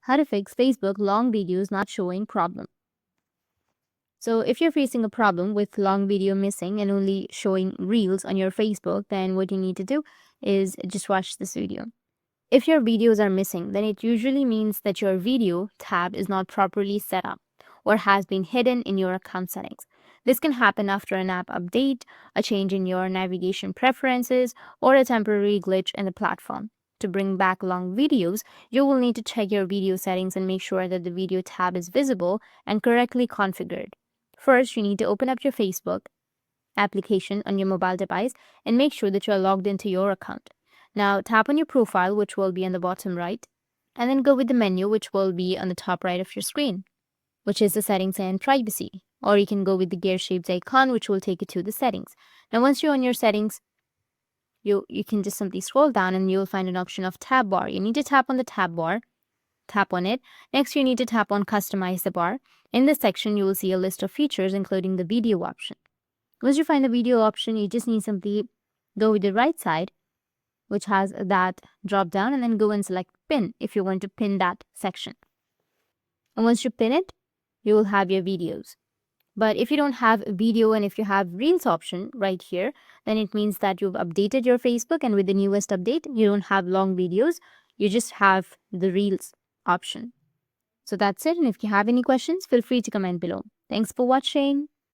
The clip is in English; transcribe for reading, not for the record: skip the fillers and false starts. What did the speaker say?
How to fix Facebook long videos not showing problem. So if you're facing a problem with long video missing and only showing reels on your Facebook, then what you need to do is just watch this video. If your videos are missing, then it usually means that your video tab is not properly set up or has been hidden in your account settings. This can happen after an app update, a change in your navigation preferences, or a temporary glitch in the platform. To bring back long videos, you will need to check your video settings and make sure that the video tab is visible and correctly configured. First, you need to open up your Facebook application on your mobile device and make sure that you are logged into your account. Now, tap on your profile, which will be on the bottom right, and then go with the menu, which will be on the top right of your screen, which is the settings and privacy. Or you can go with the gear-shaped icon, which will take you to the settings. Now, once you're on your settings, you can just simply scroll down and you'll find an option of tab bar. You need to tap on the tab bar, tap on it. Next, you need to tap on customize the bar. In this section, you will see a list of features, including the video option. Once you find the video option, you just need simply go with the right side, which has that drop down, and then go and select pin if you want to pin that section. And once you pin it, you will have your videos. But if you don't have video and if you have reels option right here, then it means that you've updated your Facebook, and with the newest update, you don't have long videos. You just have the reels option. So that's it. And if you have any questions, feel free to comment below. Thanks for watching.